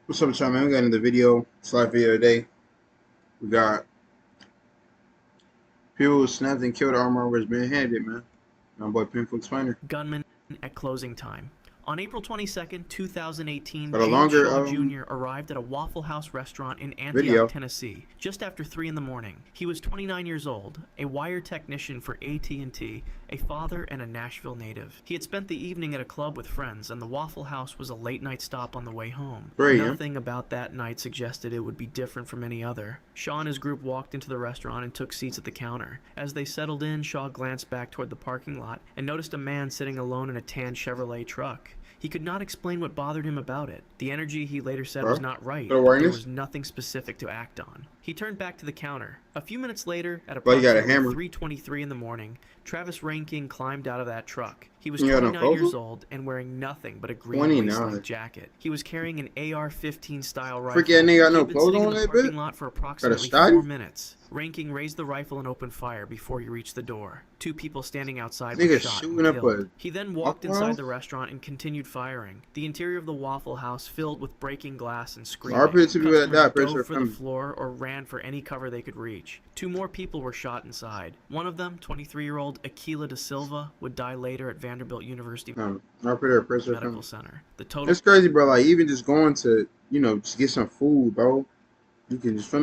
What's up, y'all, man? We got another video, live video today. We got people who snapped and killed armor was being handed, man. My boy Pinful Explainer. Gunman at closing time. On April 22nd, 2018, Got a James longer Shaw Jr. arrived at a Waffle House restaurant in Antioch, video. Tennessee, just after 3 in the morning. He was 29 years old, a wire technician for AT&T, a father, and a Nashville native. He had spent the evening at a club with friends, and the Waffle House was a late-night stop on the way home. Nothing about that night suggested it would be different from any other. Shaw and his group walked into the restaurant and took seats at the counter. As they settled in, Shaw glanced back toward the parking lot and noticed a man sitting alone in a tan Chevrolet truck. He could not explain what bothered him about it. The energy, he later said, was not right, but there was nothing specific to act on. He turned back to the counter. A few minutes later, at approximately 3:23 in the morning, Travis Ranking climbed out of that truck. He was 29 years old and wearing nothing but a green waistline jacket. He was carrying an AR-15 style rifle. Freaking nigga got no clothes on in the parking lot for approximately 4 minutes. Ranking raised the rifle and opened fire before he reached the door. 2 people standing outside were shot and killed. He then walked inside the restaurant and continued firing. The interior of the Waffle House filled with breaking glass and screaming. Customers dove for the floor or ran for any cover they could reach. 2 more people were shot inside. One of them, 23-year-old Aquila da Silva, would die later at Vanderbilt University Medical Center. The total. It's crazy, bro. Like, even just going to, just get some food, bro. You can just,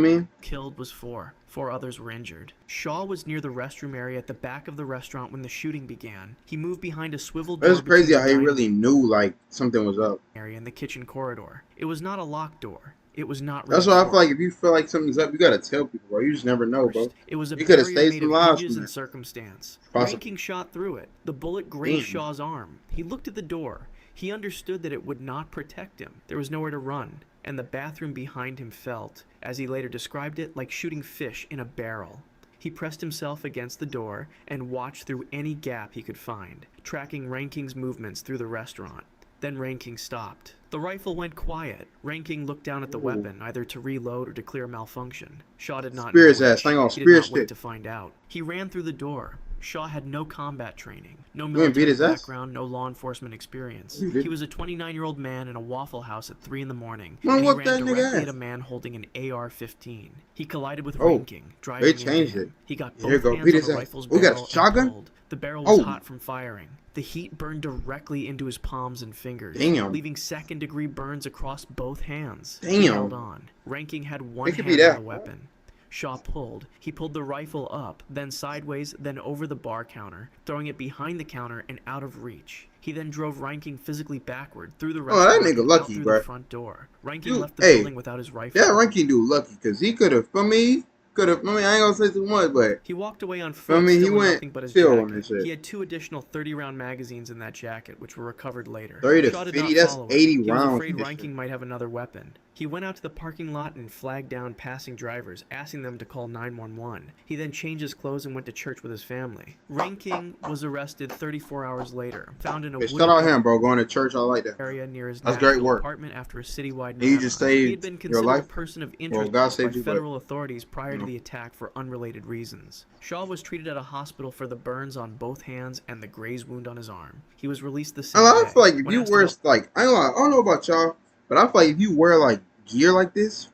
killed was 4. 4 others were injured. Shaw was near the restroom area at the back of the restaurant when the shooting began. He moved behind a swivel door. It's crazy how he really knew, like, something was up. Area in the kitchen corridor. It was not a locked door. It was not. That's why I feel like if you feel like something's up, you gotta tell people, bro. You just never know, bro. It was a you could have stayed made some of lives hinges from and that. circumstance. Possible. Ranking shot through it. The bullet grazed Shaw's arm. He looked at the door. He understood that it would not protect him. There was nowhere to run, and the bathroom behind him felt, as he later described it, like shooting fish in a barrel. He pressed himself against the door and watched through any gap he could find, tracking Ranking's movements through the restaurant. Then Ranking stopped. The rifle went quiet. Ranking looked down at the weapon, either to reload or to clear malfunction. Shaw did not know which. He did not wait to find out. He ran through the door. Shaw had no combat training, no military background, no law enforcement experience. He was a 29-year-old man in a Waffle House at 3 in the morning, and he ran directly at a man holding an AR-15. He collided with Ranking, driving into him. He got both hands on the rifle's barrel and pulled. The barrel was hot from firing. The heat burned directly into his palms and fingers, leaving second-degree burns across both hands. He held on. Ranking had one hand on the weapon. Shaw pulled. He pulled the rifle up, then sideways, then over the bar counter, throwing it behind the counter and out of reach. He then drove Ranking physically backward through the restaurant and out through the front door. Ranking left the building without his rifle. Yeah, Ranking dude lucky, because he could have, I ain't gonna say too much, but he walked away on foot, he went nothing but his jacket. He had 2 additional 30-round magazines in that jacket, which were recovered later. 30 to 50, that's 80 rounds. He was afraid Ranking might have another weapon. He went out to the parking lot and flagged down passing drivers, asking them to call 911. He then changed his clothes and went to church with his family. Ranking was arrested 34 hours later, found in a wooded shout out him, bro. Going to church, I like that. Area near his apartment after a citywide he just saved he had been considered a person of interest by federal authorities prior to the attack for unrelated reasons. Shaw was treated at a hospital for the burns on both hands and the graze wound on his arm. He was released the same day. I feel like if you wear, like, I don't know about y'all, but I feel like if you wear, like, gear like this,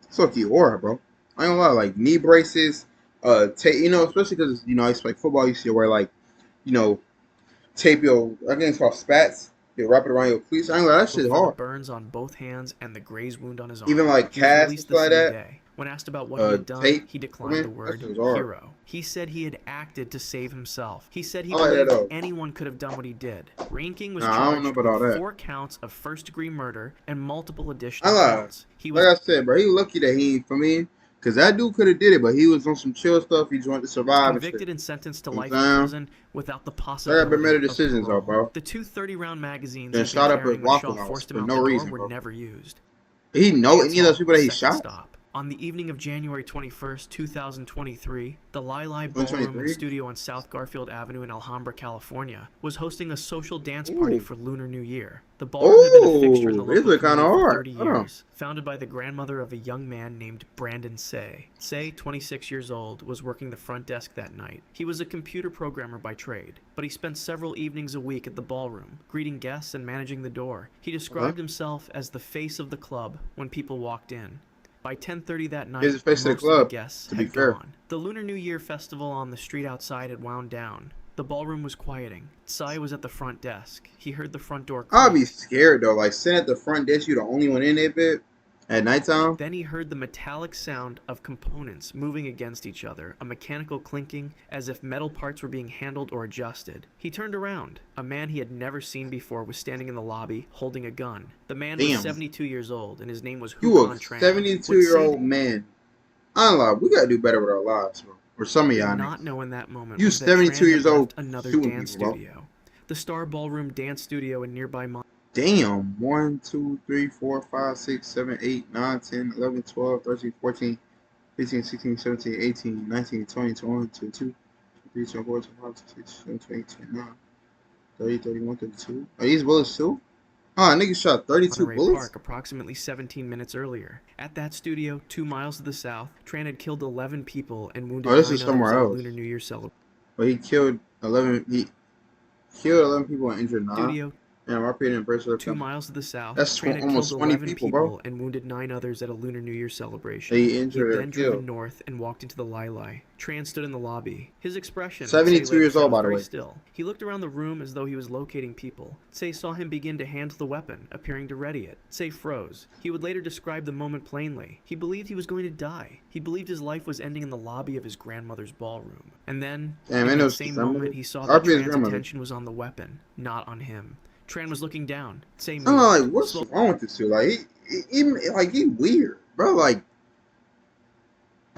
it's like you aura, bro. I ain't gonna lie, like knee braces, especially because I used to play football. You used to wear like, tape your, I think it's called spats. You wrap it around your cleats. I ain't gonna lie, that shit hard. Burns on both hands and the graze wound on his arm. Even like casts like that. When asked about what he had done, he declined the word hero. He said he had acted to save himself. He said he believed anyone could have done what he did. Ranking was charged with 4 counts of first-degree murder and multiple additional counts. Like I said, bro, he lucky that he ain't for me. Because that dude could have did it, but he was on some chill stuff. He just wanted to survive. Convicted and sentenced to life in prison without the possibility of better decisions, bro. The 2 30-round magazines that shot up his Waffle House for no reason were never used. Did he know any of those people that he shot? On the evening of January 21st, 2023, the Lili Ballroom and 123. Studio on South Garfield Avenue in Alhambra, California, was hosting a social dance party Ooh. for Lunar New Year. The ballroom had been a fixture in the Oh, this local look kind of community for hard. 30 Hold on. years, founded by the grandmother of a young man named Brandon Say. Say, 26 years old, was working the front desk that night. He was a computer programmer by trade, but he spent several evenings a week at the ballroom, greeting guests and managing the door. He described himself as the face of the club when people walked in. By 10:30 that Here's night, the face of the most of the club, guests to be had fair. gone. The Lunar New Year festival on the street outside had wound down. The ballroom was quieting. Tsai was at the front desk. He heard the front door I'll be creak. scared though. Like sitting at the front desk, you the only one in that bit at nighttime. Then he heard the metallic sound of components moving against each other, a mechanical clinking as if metal parts were being handled or adjusted. He turned around. A man he had never seen before was standing in the lobby, holding a gun. The man was Damn. 72 years old, and his name was You Hukan a Tran. 72-year-old man. I don't lie. We gotta do better with our lives, bro. Or some of Did y'all not niggas. know in that moment You was that 72 Tran years had old left another shooting dance people, bro. studio. The Star Ballroom Dance Studio in nearby Damn. 1, 2, 3, 4, 5, 6, 7, 8, 9, 10, 11, 12, 13, 14, 15, 16, 17, 18, 19, 20, 21, 22, 23, 24, 25, 26, 27, 28, 29, 30, 31, 32. Are these bullets too? Ah, niggas shot 32 Monterey bullets? Park approximately 17 minutes earlier. At that studio, 2 miles to the south, Tran had killed 11 people and wounded Oh, this 9 is others somewhere at a else. Lunar New Year celebration. But he killed 11. He killed 11 people and injured 9. Studio And my opinion, impressive. 2 miles to the south, That's Tran had almost killed 20 11 people, bro. people and wounded 9 others at a Lunar New Year celebration. They He had injured or then driven killed. north and walked into the Lili. Tran stood in the lobby. His expression, 72 Tsai later years said, old, was by the very way. still. He looked around the room as though he was locating people. Tsai saw him begin to handle the weapon, appearing to ready it. Tsai froze. He would later describe the moment plainly. He believed he was going to die. He believed his life was ending in the lobby of his grandmother's ballroom. And then, Damn, in I know that it's same his moment, grandmother. he saw that RP his Tran's grandmother. attention was on the weapon, not on him. Tran was looking down. Tsai moved. I'm like, what's wrong with this dude? Like, he weird, bro. Like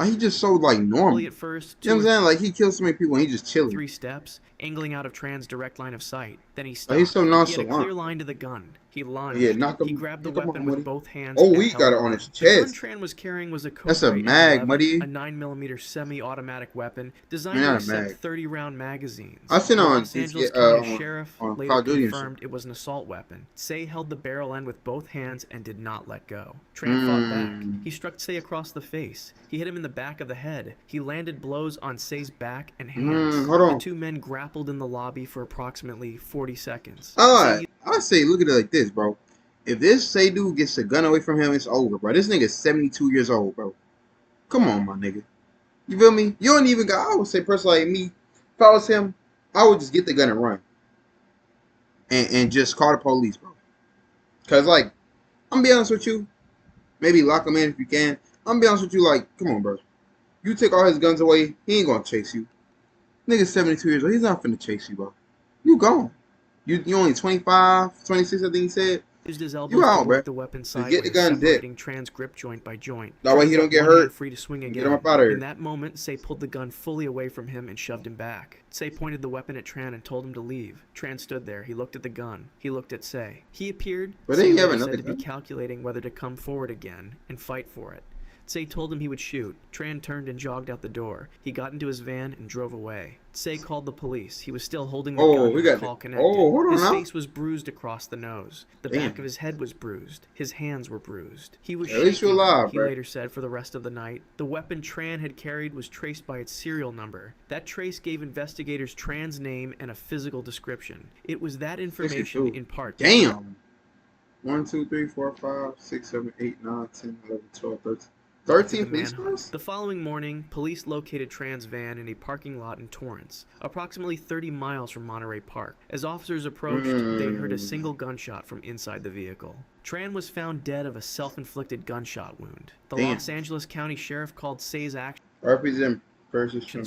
he just so like normal. At first, You know what I'm saying? Like he killed so many people and he just chilling. 3 steps, angling out of Tran's direct line of sight. Then he Like, stopped. he's so He had a nonchalant. clear line to the gun. He lunged. Yeah, knock him. He grabbed the Knock him weapon out, with Muddy. both hands. Oh, and he held got it on his The gun chest. Tran was carrying was a That's a Coke mag, M11, Muddy. a 9mm semi-automatic weapon designed Not to a accept mag. 30-round magazines. I seen The on Los Angeles County Sheriff on later Call of Duty and confirmed shit. it was an assault weapon. Say held the barrel end with both hands and did not let go. Tran fought back. He struck Say across the face. He hit him in the back of the head. He landed blows on Say's back and hands. Hold on. The 2 men grappled in the lobby for approximately 40 seconds. I say, look at it like this, bro. If this Say dude gets the gun away from him, it's over, bro. This nigga's 72 years old, bro. Come on, my nigga. You feel me? You don't even got. I would say, person like me, if I was him, I would just get the gun and run, and just call the police, bro. Cause like, I'm gonna be honest with you. Maybe lock him in if you can. I'm gonna be honest with you. Like, come on, bro. You take all his guns away, he ain't gonna chase you. Nigga's 72 years old. He's not finna chase you, bro. You gone. You only 25, 26, I think he said. Used his elbows You to out, work bro. the weapon Just sideways, get the gun dead. separating Tran's grip joint by joint. That way he Tran don't felt get one hand hurt. free to swing Get again. him up out of here. In that moment, Say pulled the gun fully away from him and shoved him back. Say pointed the weapon at Tran and told him to leave. Tran stood there. He looked at the gun. He looked at Say. He appeared, But Say then you have later another said, to be gun. calculating whether to come forward again and fight for it. Say told him he would shoot. Tran turned and jogged out the door. He got into his van and drove away. Say called the police. He was still holding the gun when the call connected. hold on His now. face was bruised across the nose. The Damn. back of his head was bruised. His hands were bruised. He was At least you're shaking, alive, he bro. later said for the rest of the night. The weapon Tran had carried was traced by its serial number. That trace gave investigators Tran's name and a physical description. It was that information 62. in part. Damn. 1, 2, 3, 4, 5, 6, 7, 8, 9, 10, 11, 12, 13. 13 police cars? The following morning, police located Tran's van in a parking lot in Torrance, approximately 30 miles from Monterey Park. As officers approached, they heard a single gunshot from inside the vehicle. Tran was found dead of a self-inflicted gunshot wound. The Los Angeles County Sheriff called Say's actions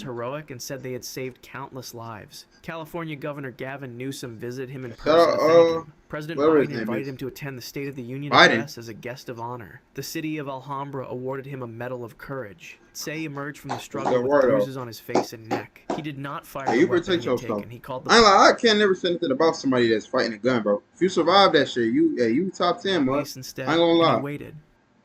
heroic and said they had saved countless lives. California Governor Gavin Newsom visited him in person to thank him. President Biden invited him to attend the State of the Union address as a guest of honor. The city of Alhambra awarded him a Medal of Courage. Say emerged from the struggle with bruises on his face and neck. He did not fire the weapon he had taken. He called the I can't never say anything about somebody that's fighting a gun, bro. If you survive that shit, you top 10, bro. I ain't gonna lie. He waited.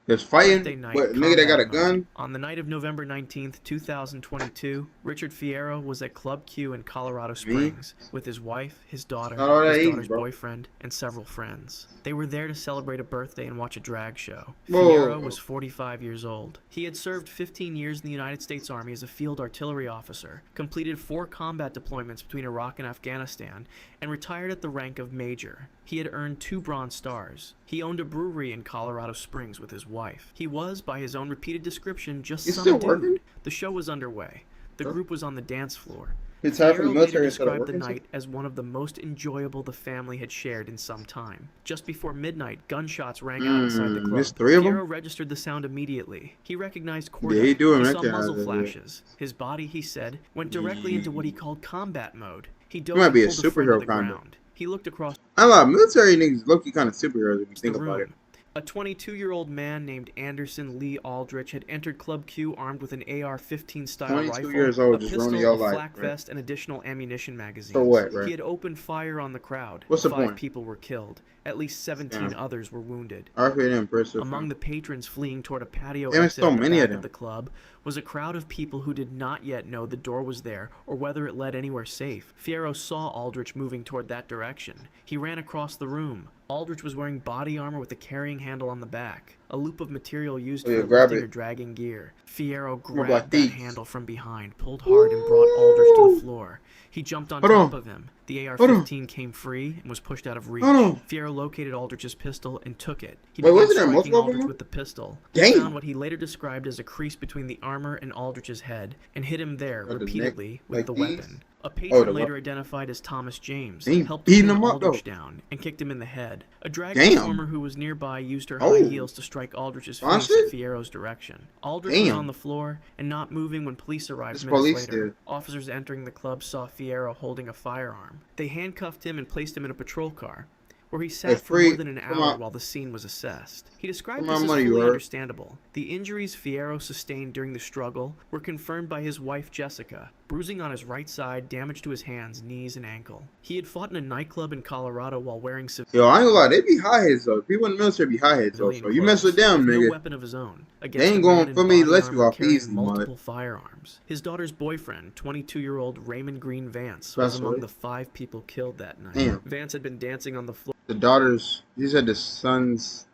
Just Birthday fighting. night What nigga that got combat a mode. gun? On the night of November 19th, 2022, Richard Fierro was at Club Q in Colorado Me? Springs with his wife, his daughter, Not all that his easy, daughter's bro. boyfriend, and several friends. They were there to celebrate a birthday and watch a drag show. Fierro Whoa. was 45 years old. He had served 15 years in the United States Army as a field artillery officer, completed 4 combat deployments between Iraq and Afghanistan, and retired at the rank of major. He had earned 2 Bronze Stars. He owned a brewery in Colorado Springs with his wife. He was, by his own repeated description, just You some still dude. working? The show was underway. The group was on the dance floor. Retired from the Fierro later military instead of described the working? night as one of the most enjoyable the family had shared in some time. Just before midnight, gunshots rang out outside the club. There's 3 of them? Fierro registered the sound immediately. He recognized Yeah, Corday. he do He saw recognize muzzle it, yeah. flashes. His body, he said, went directly into what he called combat mode. He dove might and be a pulled a friend to superhero the kinda. ground. He looked across I like military niggas low-key kind of superheroes if you the think about it. room. A 22-year-old man named Anderson Lee Aldrich had entered Club Q armed with an AR-15 style 22 rifle, years old, a just pistol, ruining your a life, flak right? vest, and additional ammunition magazines. For what, right? He had opened fire on the crowd. What's the 5 point? people were killed. At least 17 Damn. others were wounded. I feel impressive. Among the patrons fleeing toward a patio Damn, exit so at the many of back them. of the club was a crowd of people who did not yet know the door was there or whether it led anywhere safe. Fierro saw Aldrich moving toward that direction. He ran across the room. Aldrich was wearing body armor with a carrying handle on the back, a loop of material used for grab lifting it. or dragging gear. Fierro Come on, grabbed that thief. handle from behind, pulled hard, and brought Aldrich to the floor. He jumped on Hold top on. of him. The Hold on. AR-15 came free and was pushed out of reach. Hold on. Fierro located Aldrich's pistol and took it. He Wait, began wasn't there striking multiple of Aldrich them? with the pistol. Damn. He found what he later described as a crease between the armor and Aldrich's head and hit him there Oh, the neck, repeatedly with like the these? weapon. A patron the later identified as Thomas James He helped beating pin him up, Aldrich though. down and kicked him in the head. A drag Damn. performer who was nearby used her Oh. high heels to strike Aldrich's Fine face shit. in Fierro's direction. Aldrich was Damn. on the floor and not moving when police arrived This minutes police later. did. Officers entering the club saw Fierro holding a firearm. They handcuffed him and placed him in a patrol car, where he sat for free- more than an come hour on. while the scene was assessed. He described Come this on, as money, you fully heard. understandable. The injuries Fierro sustained during the struggle were confirmed by his wife Jessica. Bruising on his right side, damage to his hands, knees, and ankle. He had fought in a nightclub in Colorado while wearing Yo, I ain't gonna lie, they be high heads though. People in the military be high heads though. civilian So you mess with clothes, them, with nigga. no weapon of his own, They against ain't a going man in for me to body let you armor off carrying easy, multiple mud. firearms. His daughter's boyfriend, 22-year-old Raymond Green Vance, was That's among right. the 5 people killed that night. Damn. Vance had been dancing on the floor The daughters, he said the son's,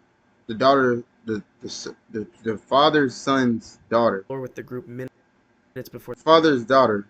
the daughter, the father's son's daughter. with the group minutes before Father's daughter,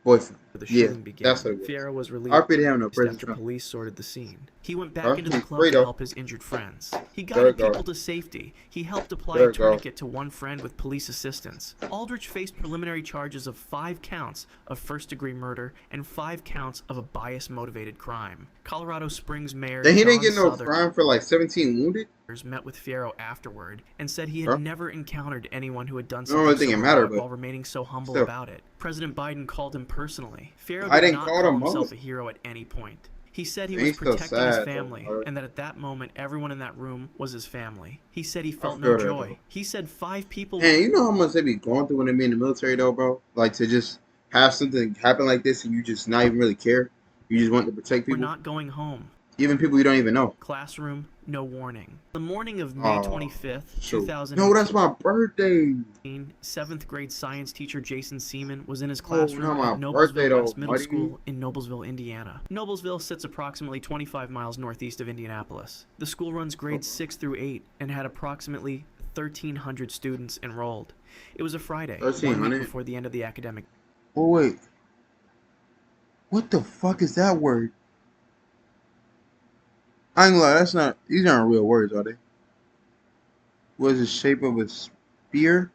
boyfriend. the Yeah, shooting began. that's what it was. Fierro was I released paid him no prison after time. police sorted the scene. He went back Huh? into the He's club free, to though. help his injured friends. He There guided you go. people to safety. He helped apply There a you go. tourniquet to one friend with police assistance. Aldrich faced preliminary charges of 5 counts of first-degree murder and 5 counts of a bias-motivated crime. Colorado Springs Mayor Then he didn't John get no Southern crime for like 17 wounded. met with Fierro afterward and said he had Huh? never encountered anyone who had done don't something really think so it mattered, heroic but while remaining so humble still. about it. President Biden called him personally. Fierro I did didn't not call call him himself mother. a hero at any point. He said he Man, was he's still protecting his sad, though, family bro. and that at that moment everyone in that room was his family. He said he felt feel no that, joy. though. He said 5 people And you know how much they be going through when they be in the military though, bro? Like to just have something happen like this and you just not even really care. You just want to protect were people, not going home. even people you don't even know. Classroom, no warning. The morning of May Aw, 25th, shoot. 2018. No, that's my birthday. 7th grade science teacher Jason Seaman was in his Oh, classroom not my at birthday, Noblesville though, West Middle buddy. School in Noblesville, Indiana. Noblesville sits approximately 25 miles northeast of Indianapolis. The school runs grades 6 through 8 and had approximately 1,300 students enrolled. It was a Friday, 1 week 1,300? before the end of the academic. Oh wait, what the fuck is that word? I ain't gonna lie, that's not. These aren't real words, are they? What is the shape of a spear?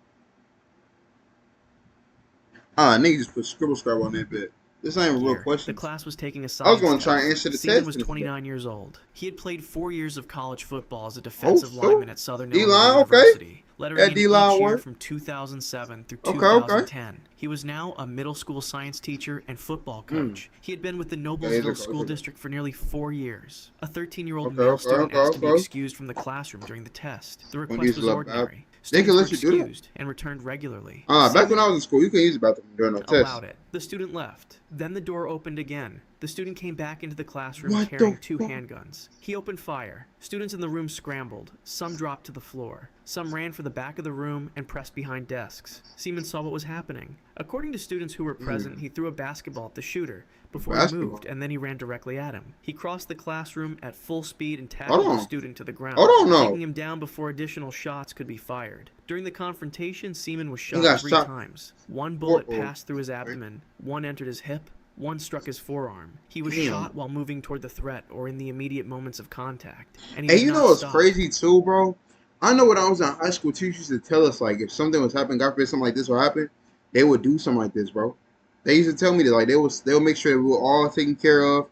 Nigga just put scribble scrabble on that bit. This ain't a real The question. class was taking a I was science gonna try test. and answer the Seaman test. was and stuff. 29 years old. He had played 4 years of college football as a defensive so? lineman at Southern D-line, Illinois okay. University, lettering That in D-line each year work. from 2007 through Okay, 2010. He was now a middle school science teacher and football coach. He had been with the he's a Noblesville coach, School okay. District for nearly 4 years. A 13-year-old Okay, male okay, student okay, asked to be okay. excused from the classroom during the test. The When request these was love ordinary. They can Students let were you do that? excused and returned regularly. Back when Seaman I was in school, you couldn't use the bathroom during no test. allowed it. The student left. Then the door opened again. The student came back into the classroom What carrying the 2 fuck? handguns. He opened fire. Students in the room scrambled. Some dropped to the floor. Some ran for the back of the room and pressed behind desks. Seaman saw what was happening. According to students who were present, he threw a basketball at the shooter before he Basketball. moved, and then he ran directly at him. He crossed the classroom at full speed and Hold tackled the on. student to the ground, Hold on, no. taking him down before additional shots could be fired. During the confrontation, Seaman was He shot got 3 shot. times. 1 bullet Uh-oh. passed through his abdomen, 1 entered his hip, 1 struck his forearm. He was Damn. shot while moving toward the threat or in the immediate moments of contact. And he Hey, did you not know what's stop. crazy too, bro? I know when I was in high school, teachers used to tell us, like, if something was happening, God forbid something like this would happen, they would do something like this, bro. They used to tell me that, like, they'll make sure that we were all taken care of.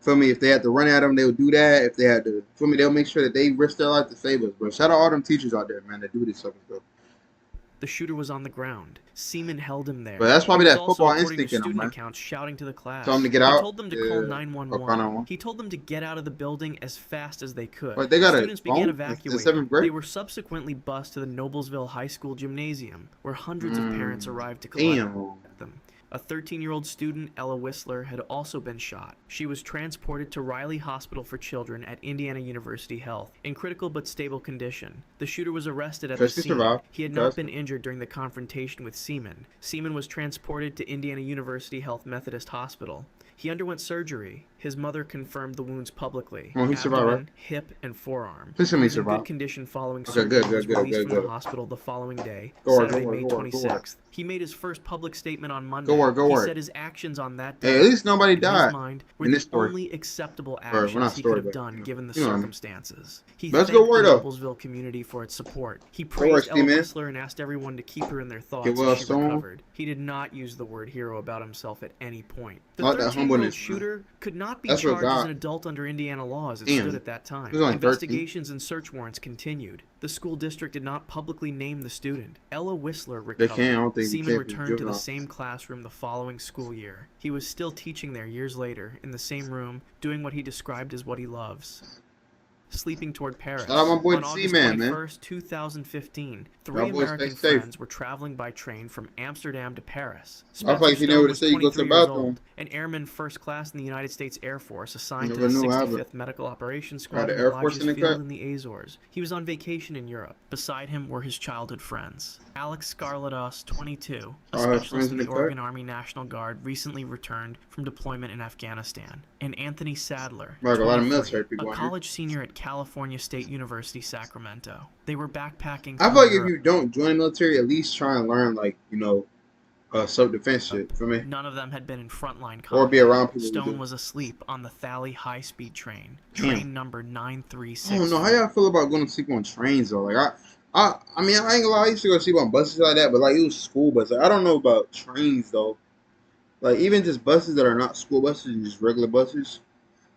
Feel me? If they had to run at them, they would do that. If they had to, feel me? They'll make sure that they risk their life to save us, bro. Shout out all them teachers out there, man, that do this stuff and stuff. The shooter was on the ground. Seaman held him there. But that's probably He was that also, football according to instinct in them, student man. accounts, shouting to the class. Tell them to get He out. told them to Yeah. call Or 911. 911. He told them to get out of the building as fast as they could. But they got a Students began phone? evacuating. It's the 7th grade? They were subsequently bused to the Noblesville High School gymnasium, where hundreds of parents arrived to collect Damn. them. A 13-year-old student, Ella Whistler, had also been shot. She was transported to Riley Hospital for Children at Indiana University Health in critical but stable condition. The shooter was arrested at the She scene. survived. He had not been injured during the confrontation with Seaman. Seaman was transported to Indiana University Health Methodist Hospital. He underwent surgery. His mother confirmed the wounds publicly. Well, he survived, Abdomen, right? hip, and forearm. Please tell me He he was in good survived. condition following Okay, surgery. good, and was good, released good, from the good. hospital the following day, Go work, Saturday, go work, May go work, go work. 26th. He made his first public statement on Monday. Go work, go He work. said his actions on that Hey, day, at least nobody in his died mind, were in the this story. only acceptable Or, well, actions not he story, could have but, done given the you know what I mean. circumstances. He Let's thanked go work, the though. Noblesville community for its support. He work, praised Ella Steve-Man. Whistler and asked everyone to keep her in their thoughts Get well as she soon. recovered. He did not use the word hero about himself at any point. The I like that 13-year-old humbleness, man. shooter could not be That's what charged as God- an adult under Indiana law as it Damn. stood at that time. He was only 13. Investigations and search warrants continued. The school district did not publicly name the student. Ella Whistler They recovered. can't. I don't think Seaman they can. returned to the Juvenile. same classroom the following school year. He was still teaching there years later, in the same room, doing what he described as what he loves. Sleeping toward Paris. Shout out my boy, On the August Seaman, man. 21st, 2015, Y'all 3 boys American stay safe. friends were traveling by train from Amsterdam to Paris. I feel like if you never Stone to was say you go to the 23 years bathroom. old, an airman first class in the United States Air Force assigned to Never the knew what 65th happened. Medical Operations Got Squadron the at Air Force in Lodges the Field cut? in the Azores. He was on vacation in Europe. Beside him were his childhood friends. Alex Scarlatos, 22, a Oh, his friends specialist in in the the cut? Oregon Army National Guard, recently returned from deployment in Afghanistan. And Anthony Sadler, Like a lot of 23, military people a out here. college senior at California State University, Sacramento. They were backpacking I through feel like if Europe. you don't join the military, at least try and learn, like, you know, self-defense shit, for me. None of them had been in frontline combat. Or be around people who Stone do. was asleep on the Thali high-speed train, Damn. train number 936. I don't know how y'all feel about going to sleep on trains though. Like I mean, I ain't gonna lie. I used to go sleep on buses like that, but like it was school buses. Like, I don't know about trains though. Like even just buses that are not school buses, just regular buses,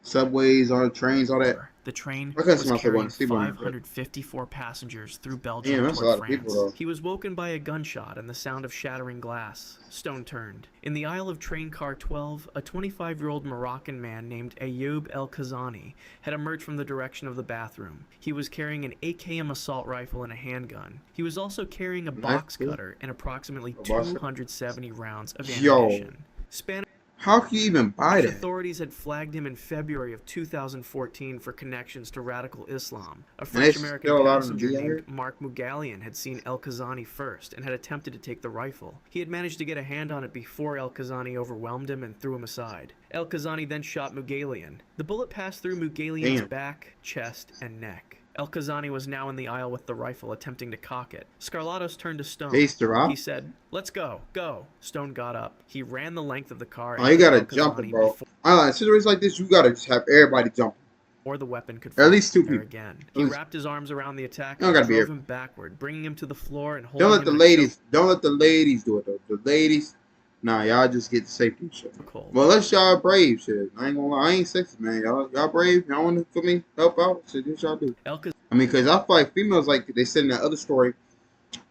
subways, on trains, all that. The train I couldn't was see myself going carrying to sleep on that. 554 passengers through Belgium Damn, that's a toward lot of France. people, though. He was woken by a gunshot and the sound of shattering glass. Stone turned. In the aisle of train car 12, a 25-year-old Moroccan man named Ayoub El Kazani had emerged from the direction of the bathroom. He was carrying an AKM assault rifle and a handgun. He was also carrying a box cool. cutter and approximately A box cutter. 270 rounds of Yo. ammunition. Spanish How can you even buy that? authorities had flagged him in February of 2014 for connections to radical Islam. A And they French-American still allowed him to passenger be out here? named Mark Mugalian had seen El Kazani first and had attempted to take the rifle. He had managed to get a hand on it before El Kazani overwhelmed him and threw him aside. El Kazani then shot Mugalian. The bullet passed through Mugalian's Damn. back, chest, and neck. El Kazani was now in the aisle with the rifle, attempting to cock it. Scarlatos turned to Stone. They survived? He said, "Let's go, go." Stone got up. He ran the length of the car. Oh, and you hit gotta El jump Kazani it, bro. before I like situations like this. You gotta just have everybody jumping. the weapon could Or at least two fire people. again. At He least- wrapped his arms around the attacker You don't and gotta be drove here. him backward, bringing him to the floor and holding Don't let him the in a ladies. Don't let the ladies do it though. The ladies, nah, y'all just get the safety shit. chokehold. Well, unless y'all brave shit. I ain't gonna lie. I ain't sexy, man. Y'all brave. Y'all want to for me help out? Shit, what y'all do? El I mean, cause I feel like females, like they said in that other story,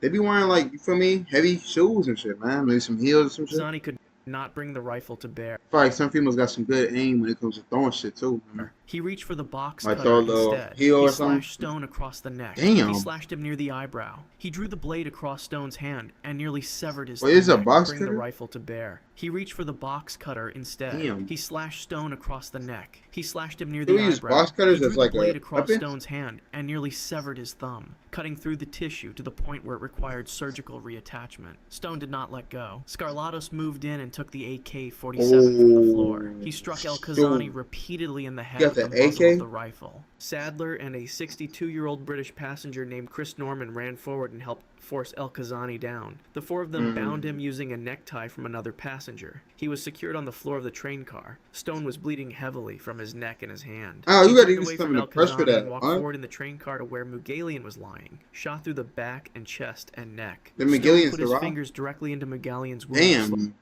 they be wearing like, you feel me, heavy shoes and shit, man. Maybe some heels or some shit. I Kazani could not bring the rifle to bear. feel like some females got some good aim when it comes to throwing shit too. Man. He reached for the box Might throw a cutter little instead. heel He or something. slashed Stone across the neck. He Damn. slashed him near the eyebrow. He drew the blade across Stone's hand and nearly severed his Wait, is it a neck, box bringing the cutter? rifle to bear. He reached for the box cutter instead. Damn. He slashed Stone across the neck. He slashed him near Do the we use eyebrow. box cutters He drew as the like blade a across weapon? Stone's hand and nearly severed his thumb, cutting through the tissue to the point where it required surgical reattachment. Stone did not let go. Scarlatos moved in and took the AK-47 from the floor. He struck El Kazani repeatedly in the head You with got the the muzzle of AK? the rifle. Sadler and a 62-year-old British passenger named Chris Norman ran forward and helped force El Kazani down. The four of them bound him using a necktie from another passenger. He was secured on the floor of the train car. Stone was bleeding heavily from his neck and his hand. Oh, He you gotta turned use away something from to El press for Kazani and that, walked huh? forward in the train car to where Mugalian was lying, shot through the back and chest and neck. Did Stone Mugalian put his survive? fingers directly into Mugalian's wound. Damn.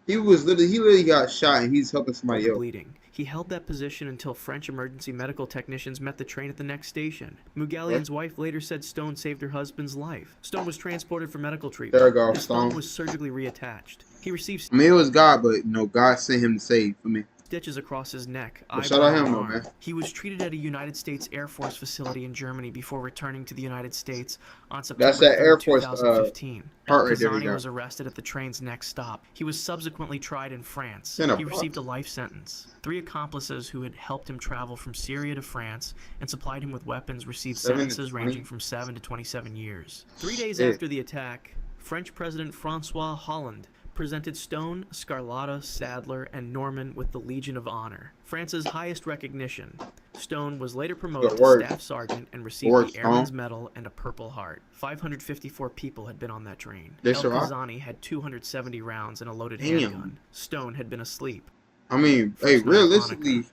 He literally got shot and he's helping somebody else. Bleeding. He held that position until French emergency medical technicians met the train at the next station. Mugalian's wife later said Stone saved her husband's life. Stone was transported for medical treatment. There we go, His Stone. thumb was surgically reattached. He received I mean, it was God, but God sent him to save for me. stitches across his neck, But shout out eyebrow, him and though, arm. man. He was treated at a United States Air Force facility in Germany before returning to the United States on That's September that Air 3rd, Force 2015. part right there he Kazani got. was arrested at the train's next stop. He was subsequently tried in France. In a He box. received a life sentence. 3 accomplices who had helped him travel from Syria to France and supplied him with weapons received 7 to sentences 20? ranging from 7 to 27 years. 3 days Shit. after the attack, French President Francois Hollande presented Stone, Scarlata, Sadler, and Norman with the Legion of Honor, France's highest recognition. Stone was later promoted Good to work. Staff Sergeant and Good received work, the Airman's Stone. Medal and a Purple Heart. 554 people had been on that train. They El survived? Kazani had 270 rounds and a loaded Damn. handgun. Stone had been asleep. I mean, First hey, night of realistically,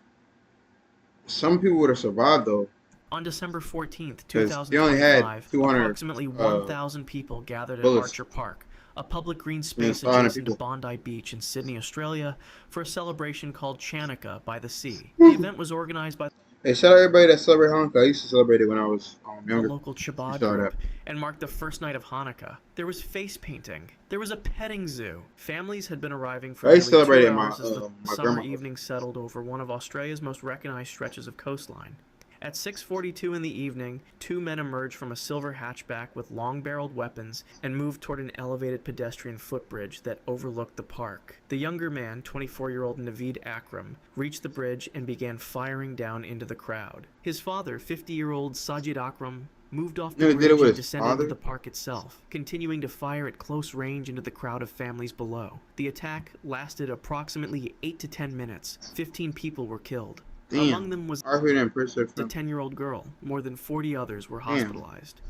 some people would have survived though. On December 14th, 'Cause they only had 2025, 200, approximately 1,000 people gathered at bullets. Archer Park, a public green space 500 adjacent to people. Bondi Beach in Sydney, Australia, for a celebration called Chanukah by the Sea. The event was organized by Hey, shout out everybody that celebrate Hanukkah. I used to celebrate it when I was the younger. local Chabad saw group that. and marked the first night of Hanukkah. There was face painting. There was a petting zoo. Families had been arriving for I used to nearly 2 celebrate it my, hours as the my summer grandma's. evening settled over one of Australia's most recognized stretches of coastline. At 6:42 in the evening, 2 men emerged from a silver hatchback with long-barreled weapons and moved toward an elevated pedestrian footbridge that overlooked the park. The younger man, 24-year-old Naveed Akram, reached the bridge and began firing down into the crowd. His father, 50-year-old Sajid Akram, moved off the You know, did it bridge with and his descended into father? the park itself, continuing to fire at close range into the crowd of families below. The attack lasted approximately 8 to 10 minutes. 15 people were killed. Damn. Among them was I heard him pretty sure. a 10-year-old girl. More than 40 others were hospitalized.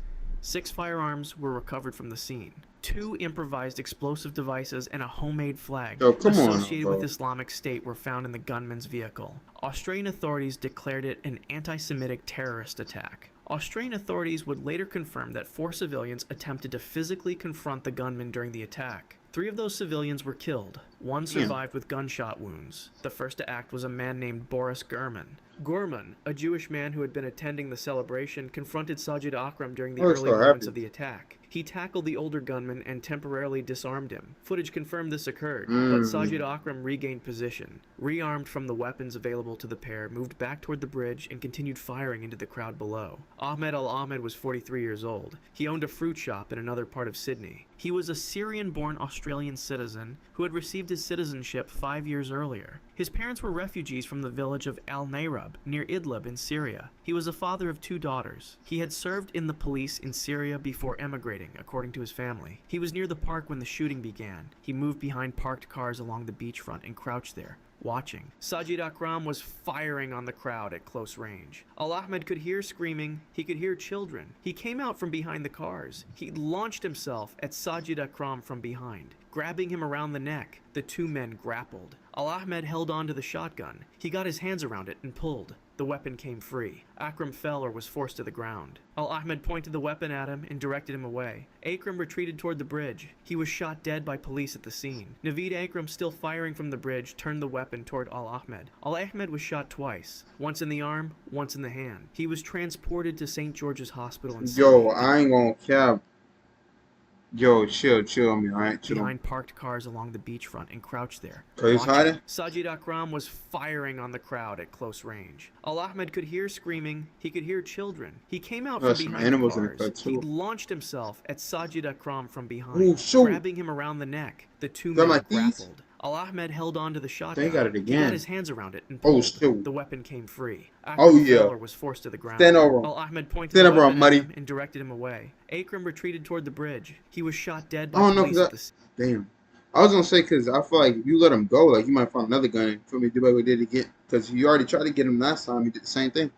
6 firearms were recovered from the scene. 2 improvised explosive devices and a homemade flag Yo, come on, associated bro. with Islamic State were found in the gunman's vehicle. Australian authorities declared it an anti-Semitic terrorist attack. Australian authorities would later confirm that 4 civilians attempted to physically confront the gunman during the attack. 3 of those civilians were killed. 1 survived with gunshot wounds. The first to act was a man named Boris Gurman. Gurman, a Jewish man who had been attending the celebration, confronted Sajid Akram during the Oh, early so moments happy. of the attack. He tackled the older gunman and temporarily disarmed him. Footage confirmed this occurred, but Sajid Akram regained position. Rearmed from the weapons available to the pair, moved back toward the bridge and continued firing into the crowd below. Ahmed Al-Ahmed was 43 years old. He owned a fruit shop in another part of Sydney. He was a Syrian-born Australian citizen who had received his citizenship 5 years earlier. His parents were refugees from the village of Al-Nayrab, near Idlib in Syria. He was a father of 2 daughters. He had served in the police in Syria before emigrating, according to his family. He was near the park when the shooting began. He moved behind parked cars along the beachfront and crouched there, watching. Sajid Akram was firing on the crowd at close range. Al-Ahmed could hear screaming. He could hear children. He came out from behind the cars. He launched himself at Sajid Akram from behind, grabbing him around the neck. The 2 men grappled. Al-Ahmed held on to the shotgun. He got his hands around it and pulled. The weapon came free. Akram fell or was forced to the ground. Al-Ahmed pointed the weapon at him and directed him away. Akram retreated toward the bridge. He was shot dead by police at the scene. Naveed Akram, still firing from the bridge, turned the weapon toward Al-Ahmed. Al-Ahmed was shot twice, once in the arm, once in the hand. He was transported to St. George's Hospital in Sydney. Yo, I ain't gonna cap. Yo, chill on me, alright? Chill on me. behind parked cars along the beachfront and crouched there, So he's watching. hiding? Sajid Akram was firing on the crowd at close range. Al Ahmed could hear screaming, he could hear children. He came out from There's some behind the animals in the cars. cut He too. launched himself at Sajid Akram from Oh, behind, shoot! grabbing him around the neck. The two Got men my thieves? grappled. Al Ahmed held on to the They got shotgun. it He got again. his hands around it and Oh, pulled. shoot. The weapon came free. Oh, Akram fell yeah. or was forced to the Stand ground. over him. Al Ahmed pointed Stand the over him, weapon at muddy. him and directed him away. Akram retreated toward the bridge. He was shot dead by I don't know, police cause at the damn. I was gonna say, cause I feel like if you let him go, like you might find another gun for me. Do what we did again, cause you already tried to get him last time. You did the same thing.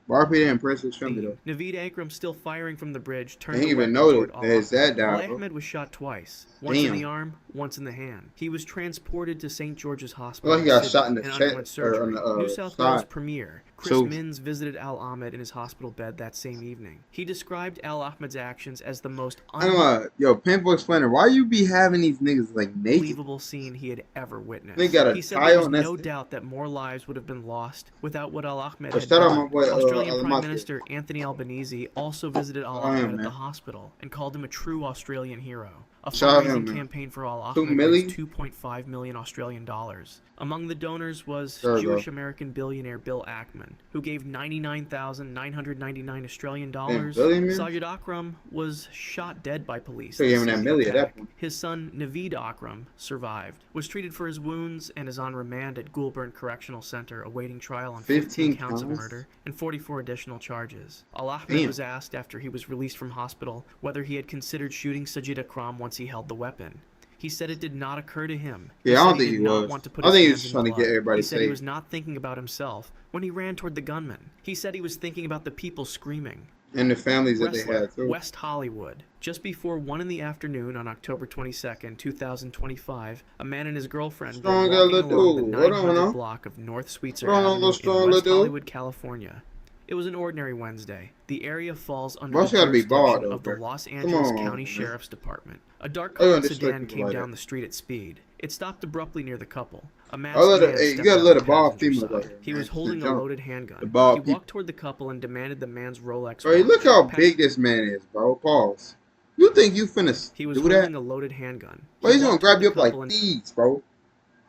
But RP didn't impress his family though. Naveed Akram, still firing from the bridge, I turned didn't the even weapon know toward that Al his dad Ahmed. Al died, bro. Ahmed was shot twice, once in the Damn. arm, once in the hand. He was transported to St. George's I feel Hospital like he in got Sydney shot in the and chest underwent or surgery. on the New South Wales side. Premier Chris So Minns visited Al Ahmed in his hospital bed that same evening. He described Al Ahmed's actions as the most I don't know, yo, Painful Explainer, why you be having these niggas like naked? unbelievable scene he had ever witnessed. They got a He said tie there was on. That's no it. doubt that more lives would have been lost without what Al Ahmed But had shout out my done. boy Australian Prime Alamatri. Minister Anthony Albanese also visited Al I am, Ahmed at the man. hospital and called him a true Australian hero. A Shout out fundraising him, man. campaign for Al 2 Ahmed milli? raised 2.5 million Australian dollars. Among the donors was There we go. Jewish-American billionaire Bill Ackman, who gave 99,999 Australian Damn, dollars. billion, man? Sajid Akram was shot dead by police. So the you giving that same milli at that attack. point. His son Naveed Akram survived, was treated for his wounds, and is on remand at Goulburn Correctional Center awaiting trial on 15 counts of counts? murder and 44 additional charges. Al Ahmed Damn. was asked after he was released from hospital whether he had considered shooting Sajid Akram once he held the weapon. He said it did not occur to him. Yeah, I don't said think did he not was. want to put I his think he was hands just in trying to get blood. everybody He said he safe. was not thinking about himself when he ran toward the gunman. He said he was thinking about the people screaming. And the families that they Wrestler, had too. West Hollywood. Just before 1 in the afternoon on October 22nd, 2025, a man and his girlfriend were Strong walking little along the dude. Hold on 900 now. block of North Sweetser Hold on, Avenue little strong in little West dude. Hollywood, California. It was an ordinary Wednesday. The area falls under Boss the gotta be bald, jurisdiction though, of the bro. Los Come Angeles on, County man. Sheriff's Department. A dark I don't colored disrespect sedan people came like down that. the street at speed. It stopped abruptly near the couple. A I masked let man it, hey, you stepped gotta out let the a bald passenger female out side. here, He man. was holding a Jump. loaded handgun. The bald He people. walked toward the couple and demanded the man's Rolex Bro, watch. look how big this man is, bro. Pause. You think you finna He was do that? holding a loaded handgun. Bro, he's He gonna walked grab toward you the up like couple and thieves, bro.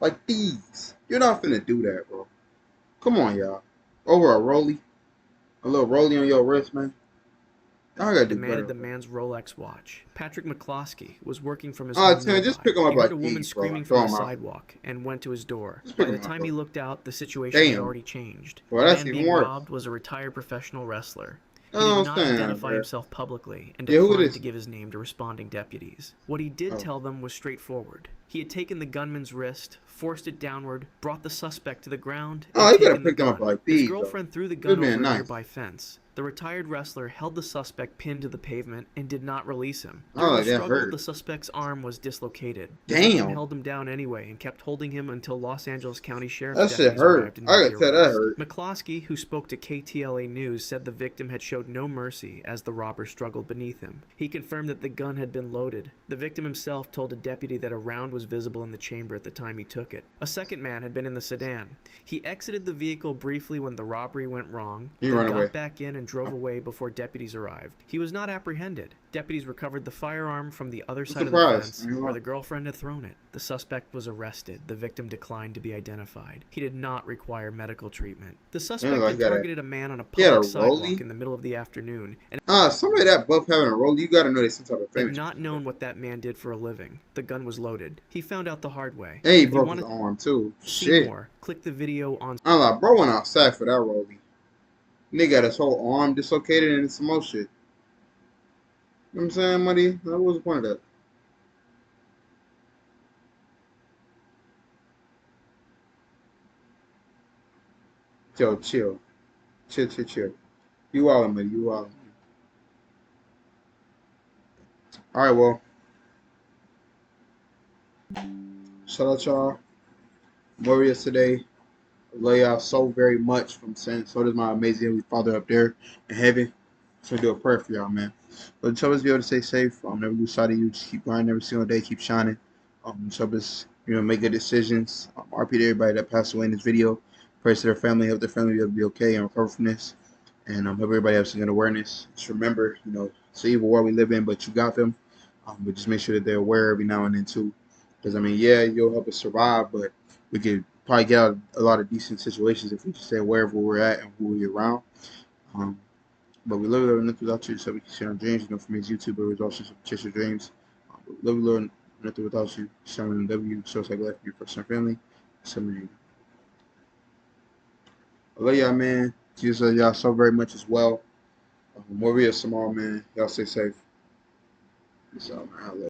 Like thieves. You're not finna do that, bro. Come on, y'all. Over a rollie. A little rollie on your wrist, man. Y'all gotta do better, demanded the bro. man's Rolex watch. Patrick McCloskey was working from his Oh, home Tim, just nearby. pick him up He heard like a woman thieves, bro. screaming Throw from the him out. sidewalk and went to his door. Just By pick the him up, time bro. he looked out, the situation had Damn. already changed. Well, The that's man even being worse. robbed was a retired professional wrestler. He That's what did I'm not saying, identify bro. himself publicly and Yeah, who declined is to he? give his name to responding deputies. What he did Oh. tell them was straightforward. He had taken the gunman's wrist, forced it downward, brought the suspect to the ground, and Oh, you gotta taken the pick them up gun. like His thieves, though. girlfriend threw the This gun man over a nice. nearby fence. The retired wrestler held the suspect pinned to the pavement and did not release him. Oh, During the that struggle, hurt. the suspect's arm was dislocated. The victim Damn. held him down anyway and kept holding him until Los Angeles County Sheriff's That shit deputies hurt. arrived and I made gotta the tell that arrest. hurt. McCloskey, who spoke to KTLA News, said the victim had showed no mercy as the robber struggled beneath him. He confirmed that the gun had been loaded. The victim himself told a deputy that a round was visible in the chamber at the time he took it. A second man had been in the sedan. He exited the vehicle briefly when the robbery went wrong, He then ran got away. back in and drove away before deputies arrived. He was not apprehended. Deputies recovered the firearm from the other side of the surprised. fence where the girlfriend had thrown it. The suspect was arrested. The victim declined to be identified. He did not require medical treatment. The suspect like had that. targeted a man on a He had a public sidewalk rollie? in the middle of the afternoon and Somebody that buff having a roll, you gotta know they some type of had famous. not known what that man did for a living. The gun was loaded. He found out the hard way. Hey, he If you broke want his to arm too. see Shit. more, click the video on I'm like, bro went outside for that rollie. Nigga got his whole arm dislocated and some more shit. You know what I'm saying, Muddy? What was the point of that? Yo, chill. Chill. You all, Muddy. You all. Alright, well. Shout out y'all. Warriors today. Love y'all so very much from saying so does my amazing Heavenly Father up there in heaven. So do a prayer for y'all, man. But just always be able to stay safe. Never lose sight of you. Just keep grinding every single day. Keep shining. So just, make good decisions. RP to everybody that passed away in this video. Praise to their family. Hope their family will be okay and recover from this. And hope everybody has some good awareness. Just remember, it's an evil world we live in, but you got them. But just make sure that they're aware every now and then too, because I mean, yeah, you'll help us survive, but we could probably get out of a lot of decent situations if we just stay aware of where we're at and who we're around. Um, but we live and learn nothing without you, so we can share our dreams. You know, for me, it's YouTube, but it's also chase your dreams. But we live and learn nothing without you. Sharing W, shows like life for your personal family. So many. I love y'all, man. Jesus love y'all so very much as well. More real tomorrow, man. Y'all stay safe. Peace out, man. I love